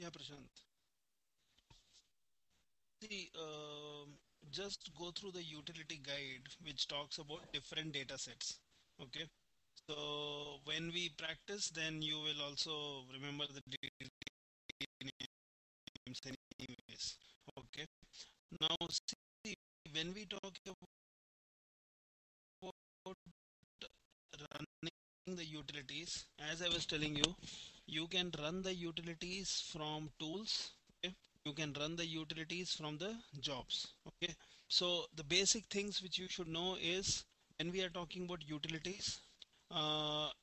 Yeah, Prashant. See, just go through the utility guide which talks about different data sets. Okay. So when we practice, then you will also remember the data names anyways. Okay. Now see, when we talk about running the utilities, as I was telling you, you can run the utilities from tools. Okay. You can run the utilities from the jobs. Okay. So the basic things which you should know is when we are talking about utilities,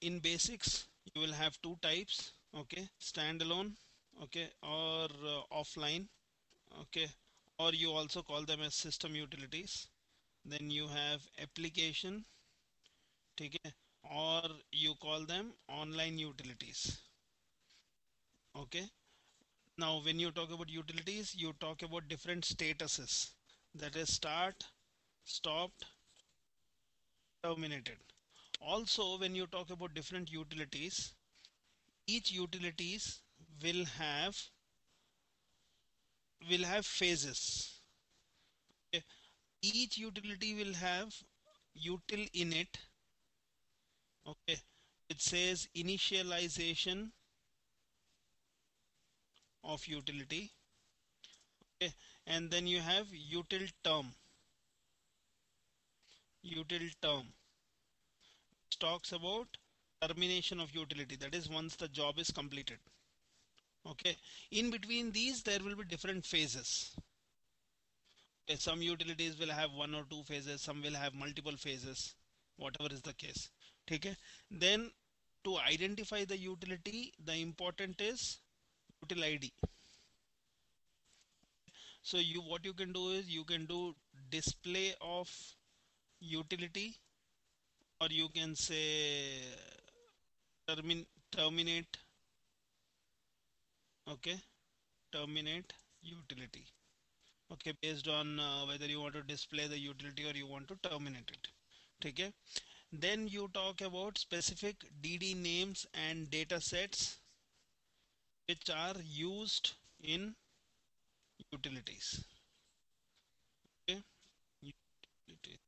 in basics, you will have two types. Okay. Standalone. Okay. Or offline. Okay. Or you also call them as system utilities. Then you have application. Okay. Or you call them online utilities. Okay. Now, when you talk about utilities, you talk about different statuses. That is start, stopped, terminated. Also, when you talk about different utilities, each utilities will have phases. Okay. Each utility will have util in it. Okay. It says initialization of utility. Okay. And then you have util term, which talks about termination of utility. That is once the job is completed. Okay. In between these, there will be different phases. Okay, some utilities will have one or two phases, some will have multiple phases, whatever is the case. Okay. Then to identify the utility, the important is util ID. So you what you can do is you can do display of utility, or you can say terminate. Okay, terminate utility. Okay, based on whether you want to display the utility or you want to terminate it. Okay. Then you talk about specific DD names and data sets which are used in utilities. Okay. Utilities.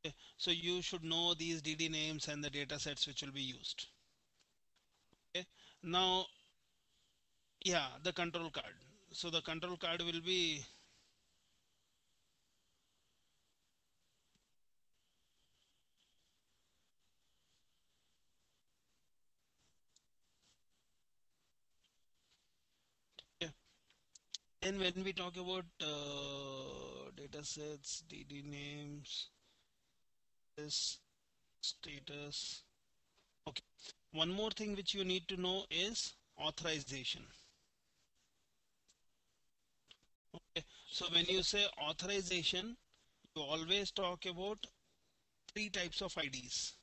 Okay. So you should know these DD names and the data sets which will be used. Okay. Now, yeah, the control card. So the control card will be, yeah. Then when we talk about data sets, DD names, this status. Okay. One more thing which you need to know is authorization. Okay. So when you say authorization, you always talk about three types of IDs.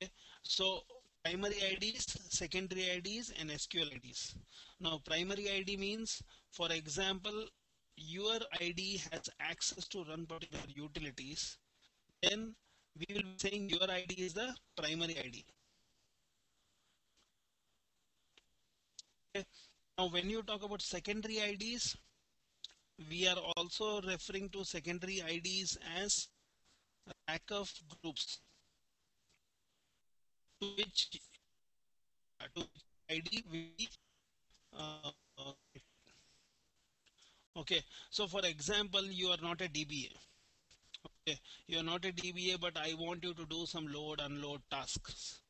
Okay. So primary IDs, secondary IDs, and SQL IDs. Now primary ID means, for example, your ID has access to run particular utilities. Then we will be saying your ID is the primary ID. Okay. Now when you talk about secondary IDs, we are also referring to secondary IDs as rack of groups, to which ID will be uh, uh, okay. So for example, you are not a DBA. Okay, you are not a DBA, but I want you to do some load unload tasks.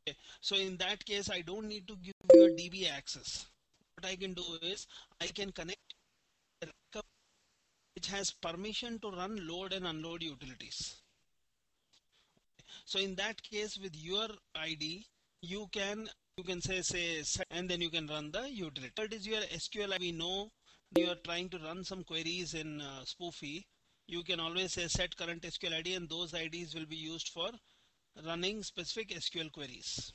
Okay, so in that case, I don't need to give you a DBA access. What I can do is I can connect a rack which has permission to run load and unload utilities. So in that case, with your ID, you can say set, and then you can run the utility. Third is your SQL. We know you are trying to run some queries in Spoofy. You can always say set current SQL ID, and those IDs will be used for running specific SQL queries.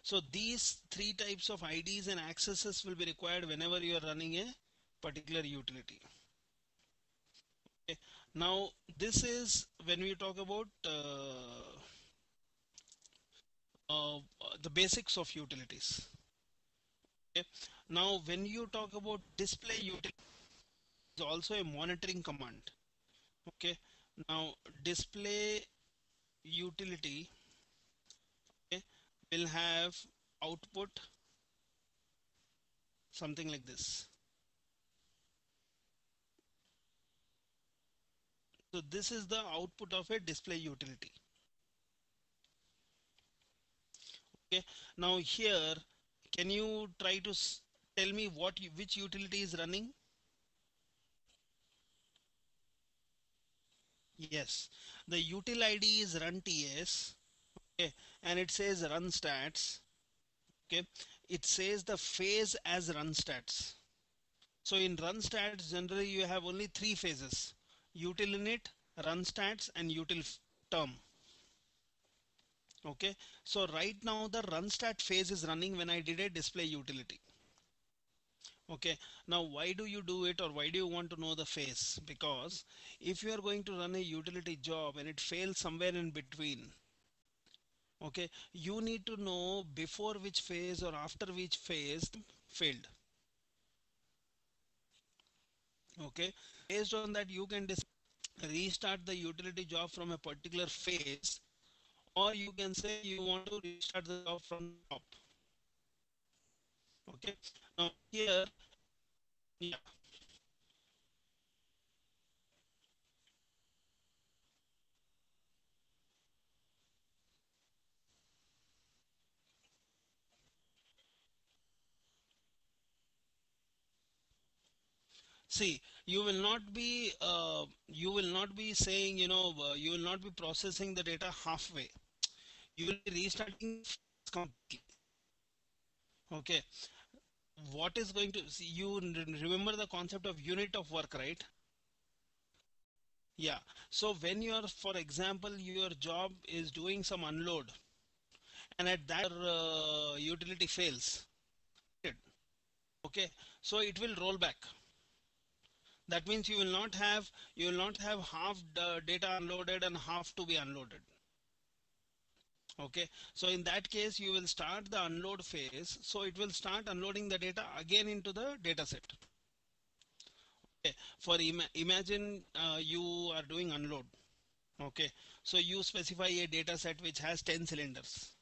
So these three types of IDs and accesses will be required whenever you are running a particular utility. Okay. Now this is when we talk about the basics of utilities. Okay. Now when you talk about display utility, is also a monitoring command. Okay. Now display utility, okay, will have output something like this. So this is the output of a display utility. Okay. Now here, can you try to tell me which utility is running? Yes, the util ID is run ts. Okay, and it says run stats. Okay, it says the phase as run stats. So in run stats, generally you have only three phases: util init, run stats, and util term. Okay, so right now the run stat phase is running when I did a display utility. Okay, now why do you do it, or why do you want to know the phase? Because if you are going to run a utility job and it fails somewhere in between, okay, you need to know before which phase or after which phase failed. Okay, based on that you can restart the utility job from a particular phase, or you can say you want to restart the job from the top. Okay, now here, yeah, see, you will not be saying, you will not be processing the data halfway. You will be restarting completely. Okay, what is going to see, you remember the concept of unit of work, right? Yeah. So when you are, for example, your job is doing some unload, and at that utility fails, okay, so it will roll back. That means you will not have half the data unloaded and half to be unloaded. Okay, so in that case you will start the unload phase, so it will start unloading the data again into the data set. Okay, for imagine you are doing unload. Okay, so you specify a data set which has 10 cylinders.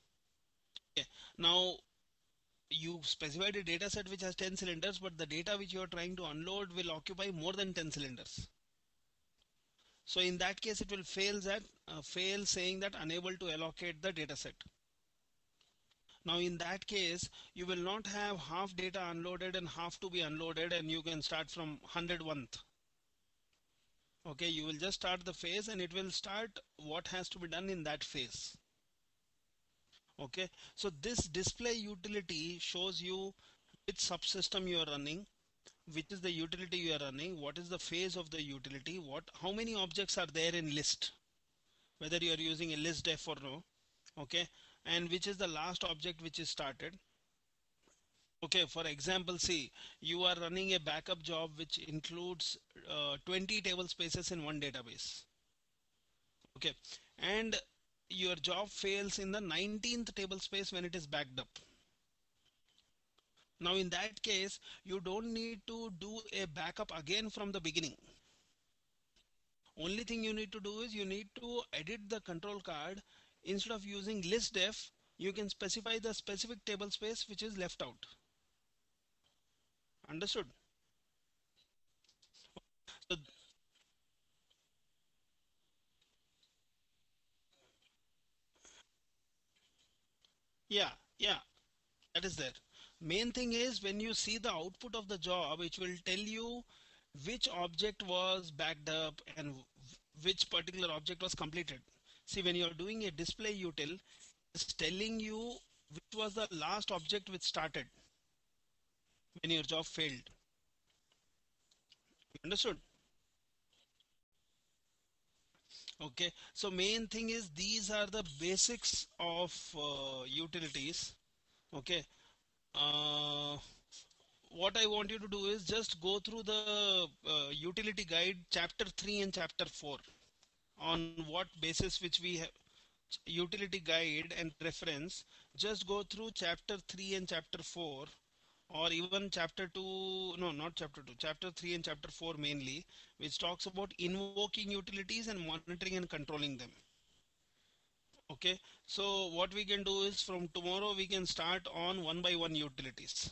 Okay, now you specified a data set which has 10 cylinders, but the data which you are trying to unload will occupy more than 10 cylinders. So in that case it will fail saying that unable to allocate the data set. Now in that case you will not have half data unloaded and half to be unloaded, and you can start from 101th. Okay, you will just start the phase and it will start what has to be done in that phase. Okay, so this display utility shows you which subsystem you are running, which is the utility you are running, what is the phase of the utility, how many objects are there in list, whether you are using a list def or no. Okay, and which is the last object which is started. Okay, for example, see, you are running a backup job which includes 20 table spaces in one database. Okay, and your job fails in the 19th table space when it is backed up. Now in that case you don't need to do a backup again from the beginning. Only thing you need to do is you need to edit the control card. Instead of using list def, you can specify the specific table space which is left out. Understood? So yeah, yeah, that is there. Main thing is when you see the output of the job, which will tell you which object was backed up and which particular object was completed. See, when you are doing a display util, it's telling you which was the last object which started when your job failed. You understood? Okay, so main thing is these are the basics of utilities. Okay, uh, what I want you to do is just go through the utility guide chapter 3 and chapter 4, on what basis which we have utility guide and reference. Just go through chapter 3 and chapter 4, or even chapter 2, no, not chapter 2, chapter 3 and chapter 4 mainly, which talks about invoking utilities and monitoring and controlling them. Okay, so what we can do is from tomorrow we can start on one by one utilities.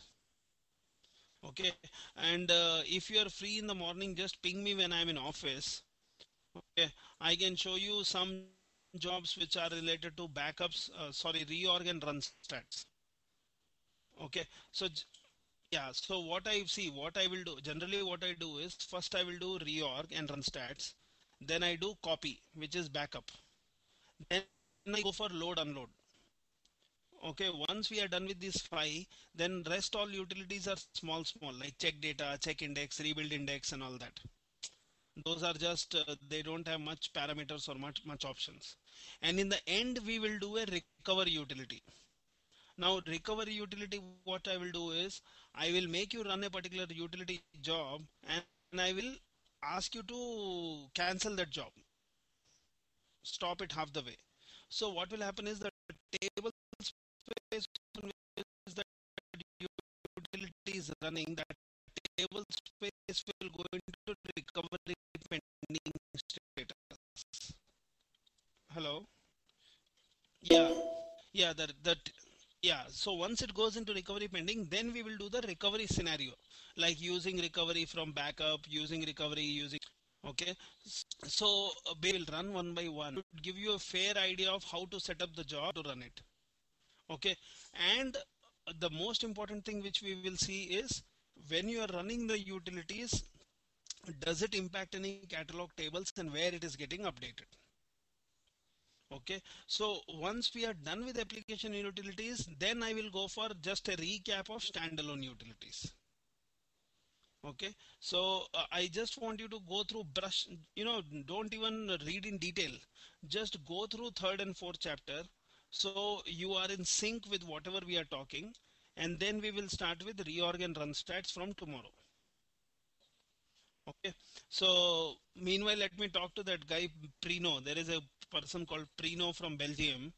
Okay, and if you are free in the morning, just ping me when I'm in office. Okay, I can show you some jobs which are related to backups, sorry, reorg and run stats. Okay, so yeah, so what I see, what I will do generally, what I do is first I will do reorg and run stats, then I do copy, which is backup, then I go for load unload. Okay, once we are done with these five, then rest all utilities are small, like check data, check index, rebuild index, and all that. Those are just they don't have much parameters or much options. And in the end, we will do a recover utility. Now, recovery utility, what I will do is I will make you run a particular utility job, and I will ask you to cancel that job, stop it half the way. So what will happen is the table space on which that utility is running, that table space will go into recovery pending status. Hello? Yeah. Yeah, yeah. So once it goes into recovery pending, then we will do the recovery scenario, like using recovery from backup, using recovery, using. Okay. So will run one by one. It would give you a fair idea of how to set up the job to run it. Okay. And the most important thing which we will see is when you are running the utilities, does it impact any catalog tables and where it is getting updated. Okay, so once we are done with application utilities, then I will go for just a recap of standalone utilities. Okay, so I just want you to go through brush, don't even read in detail, just go through third and fourth chapter, so you are in sync with whatever we are talking, and then we will start with reorg and run stats from tomorrow. Okay, so meanwhile, let me talk to that guy Prino. There is a person called Prino from Belgium.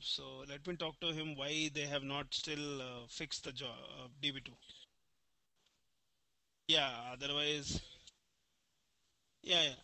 So let me talk to him why they have not still fixed the job, DB2. Yeah, otherwise, yeah, yeah.